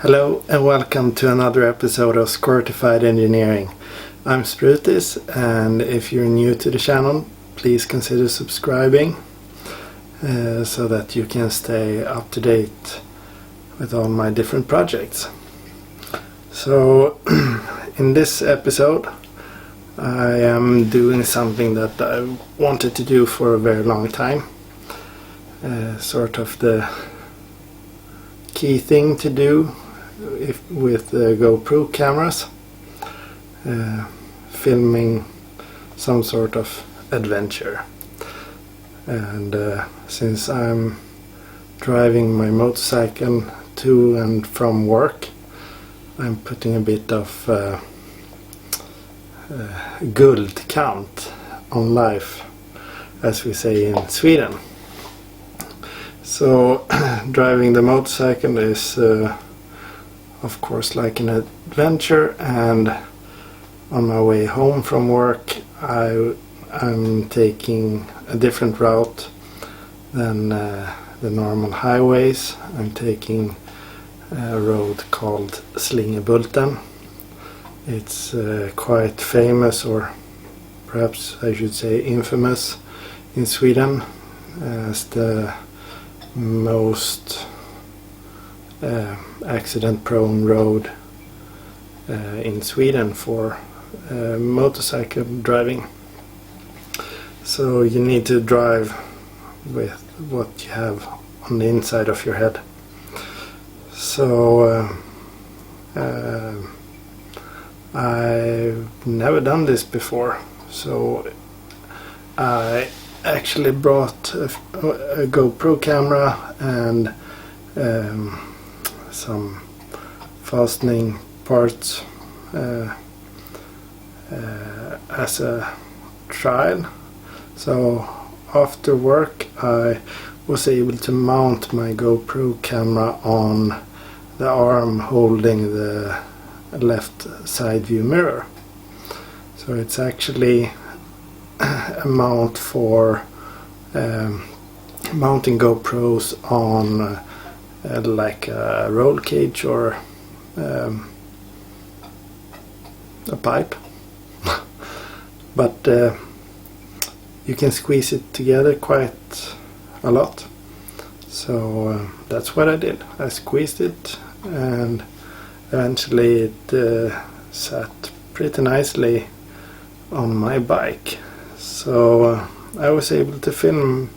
Hello and welcome to another episode of Squirtified Engineering. I'm Sprutis, and if you're new to the channel, please consider subscribing so that you can stay up to date with all my different projects. So in this episode I am doing something that I wanted to do for a very long time. Sort of the key thing to do with GoPro cameras, filming some sort of adventure. And since I'm driving my motorcycle to and from work, I'm putting a bit of guld count on life, as we say in Sweden. So driving the motorcycle is of course like an adventure, and on my way home from work I'm taking a different route than the normal highways. I'm taking a road called Slingerbulten. It's quite famous, or perhaps I should say infamous, in Sweden as the most accident-prone road in Sweden for motorcycle driving. So you need to drive with what you have on the inside of your head. So I've never done this before, so I actually brought a GoPro camera and some fastening parts as a trial. So after work I was able to mount my GoPro camera on the arm holding the left side view mirror. So it's actually a mount for mounting GoPros on like a roll cage or a pipe. But you can squeeze it together quite a lot. So that's what I did. I squeezed it, and eventually it sat pretty nicely on my bike. So I was able to film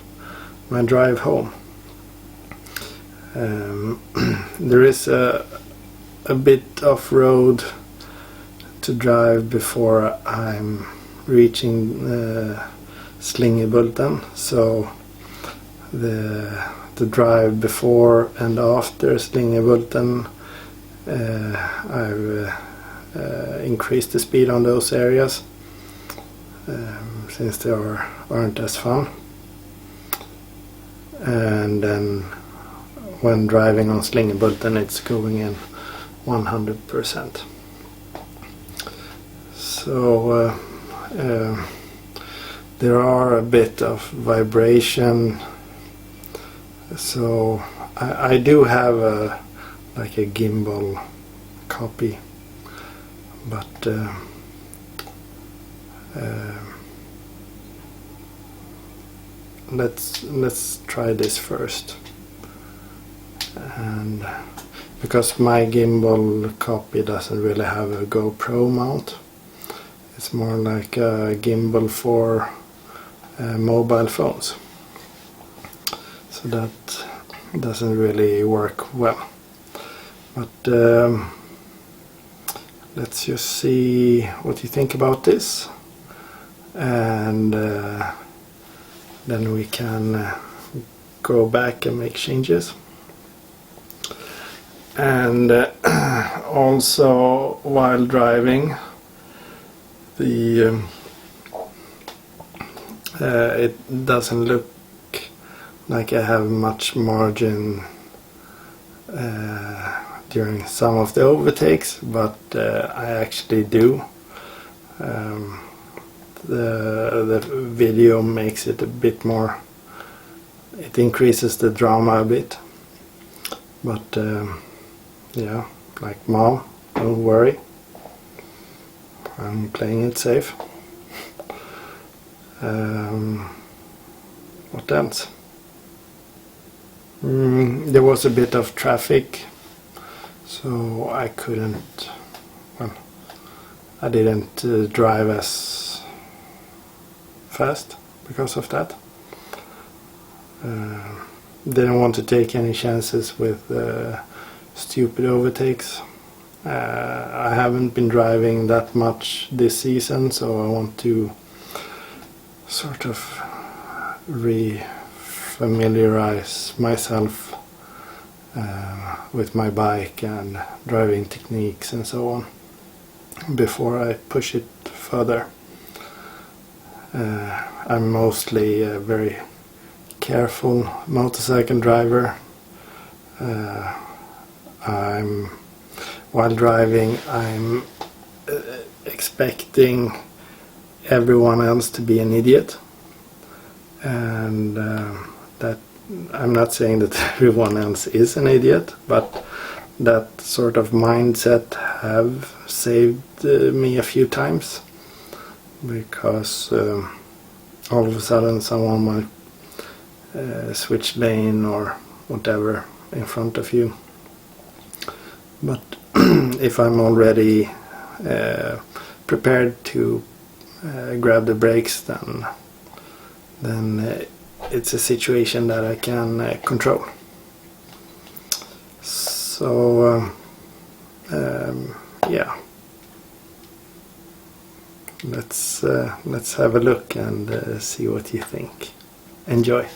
my drive home. There is a bit of road to drive before I'm reaching Slingerbulten, so the drive before and after Slingerbulten I've increased the speed on those areas since they aren't as fun. And then when driving on Slingerbulten it's going in 100%. So there are a bit of vibration, so I do have like a gimbal copy, but let's try this first. And because my gimbal copy doesn't really have a GoPro mount, it's more like a gimbal for mobile phones, so that doesn't really work well. But let's just see what you think about this, and then we can go back and make changes. And also while driving, it doesn't look like I have much margin during some of the overtakes, but I actually do. The video makes it a bit more, it increases the drama a bit, but yeah, like, "Mom, don't worry, I'm playing it safe." What else? There was a bit of traffic, so I couldn't, well, I didn't drive as fast because of that. Didn't want to take any chances with stupid overtakes. I haven't been driving that much this season, so I want to sort of re-familiarize myself with my bike and driving techniques and so on before I push it further. I'm mostly a very careful motorcycle driver. While driving, I'm expecting everyone else to be an idiot, and that I'm not saying that everyone else is an idiot, but that sort of mindset have saved me a few times, because all of a sudden someone might switch lane or whatever in front of you. But if I'm already prepared to grab the brakes, then it's a situation that I can control. So yeah, let's have a look and see what you think. Enjoy.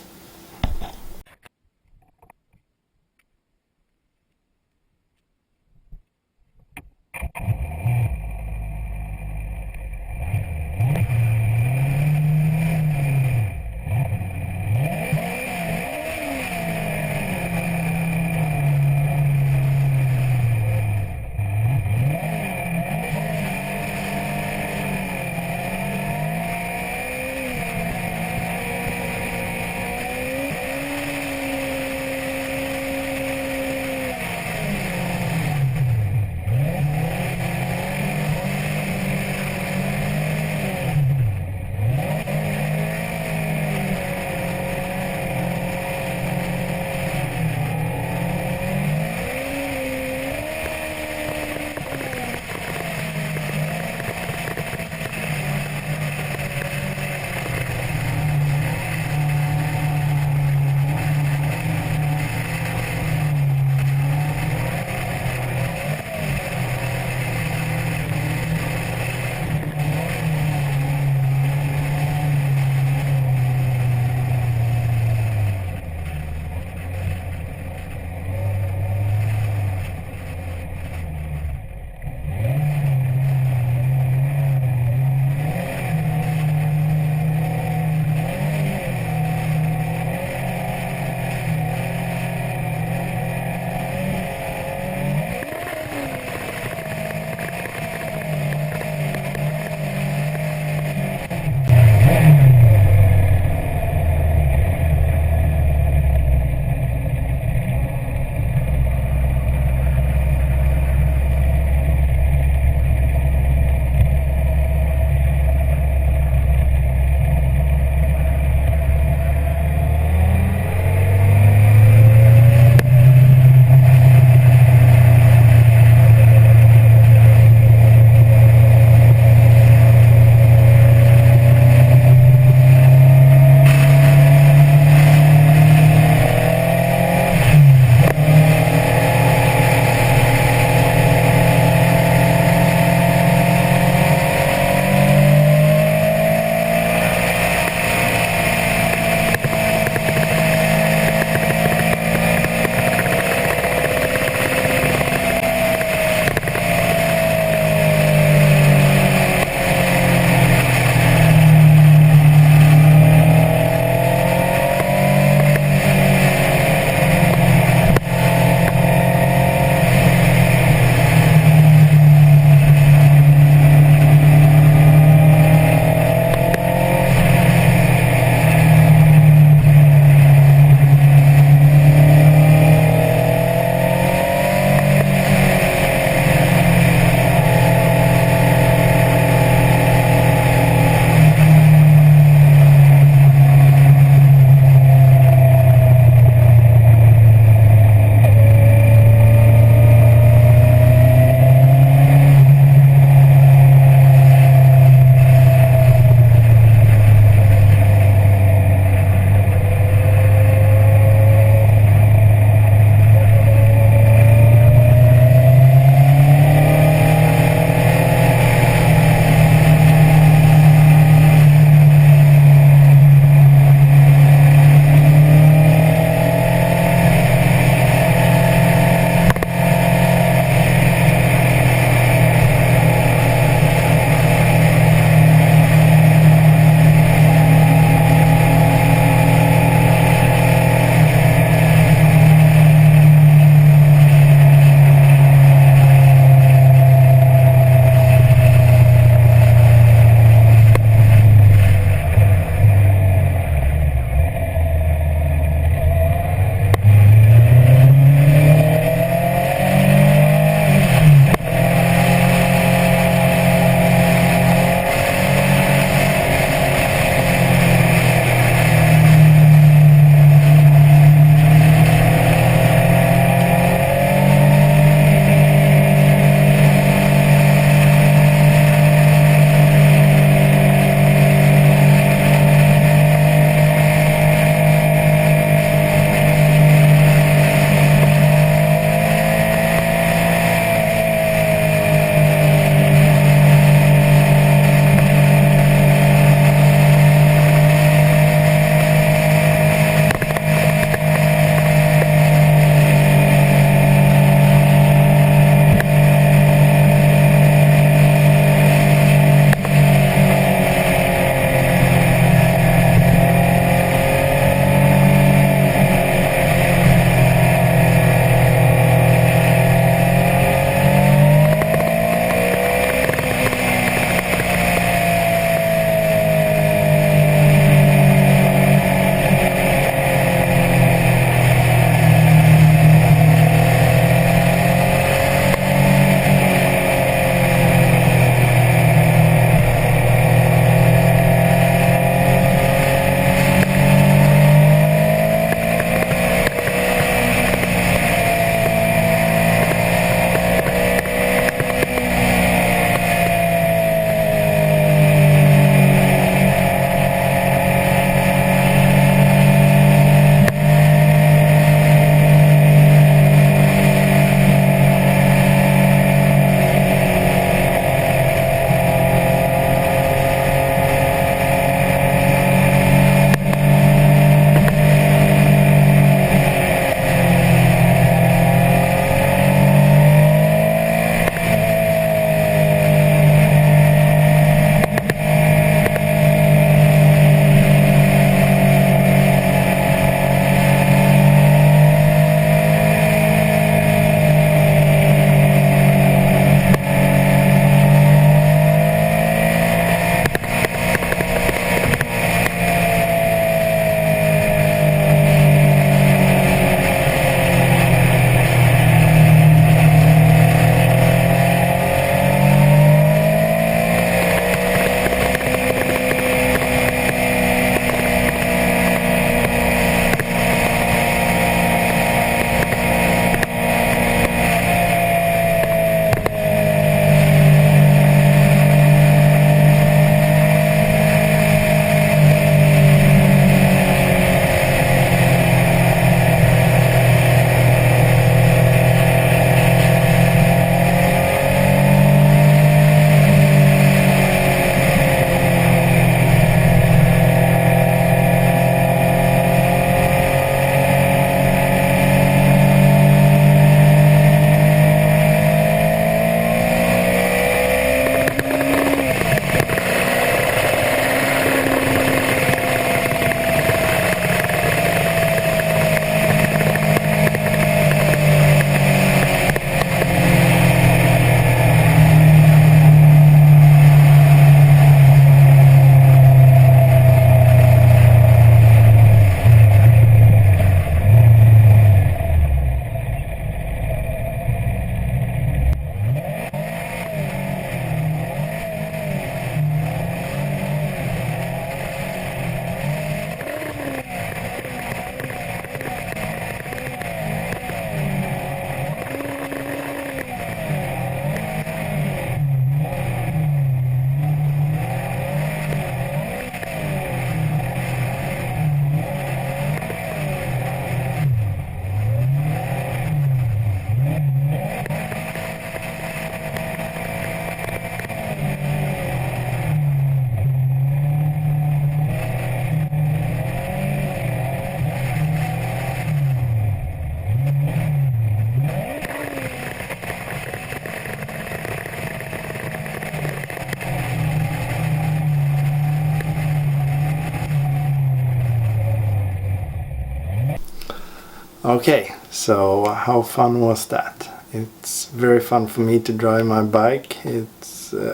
Okay, so how fun was that? It's very fun for me to drive my bike. I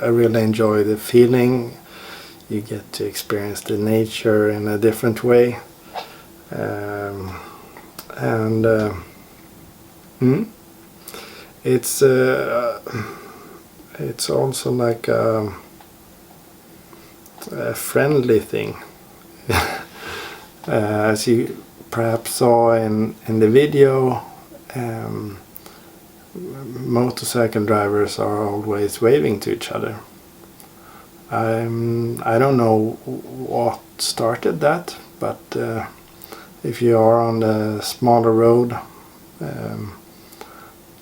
really enjoy the feeling. You get to experience the nature in a different way. It's also like a friendly thing. As you perhaps saw in the video, motorcycle drivers are always waving to each other. I don't know what started that, but if you are on the smaller road,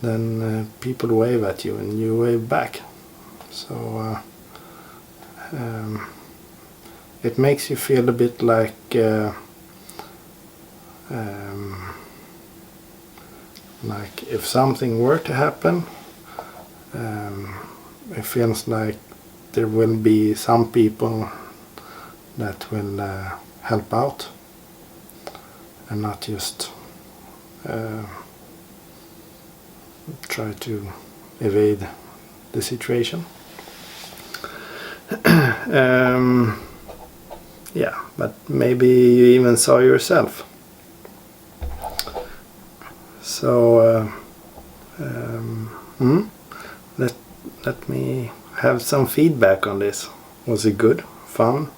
then people wave at you and you wave back. So it makes you feel a bit like if something were to happen, it feels like there will be some people that will help out and not just try to evade the situation. Yeah, but maybe you even saw yourself. So let me have some feedback on this. Was it good? Fun?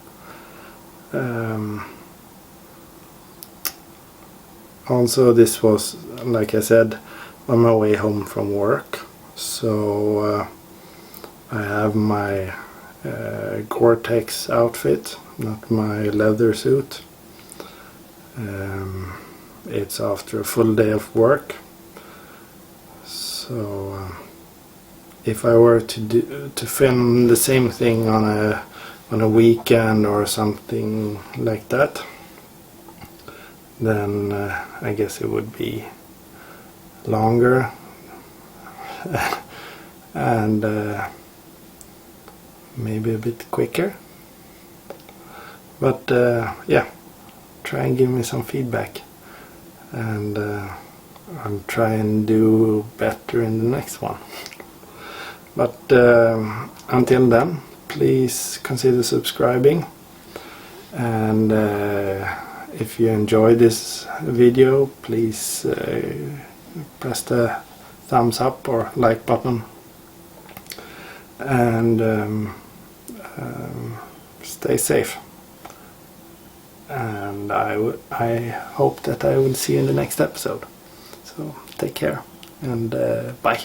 Also, this was, like I said, on my way home from work. So I have my Gore-Tex outfit, not my leather suit. It's after a full day of work. So if I were to film the same thing on a weekend or something like that, then I guess it would be longer and maybe a bit quicker. But yeah, try and give me some feedback, and I'll try and do better in the next one. But until then, please consider subscribing, and if you enjoyed this video, please press the thumbs up or like button, and stay safe. And I hope that I will see you in the next episode. So take care, and bye.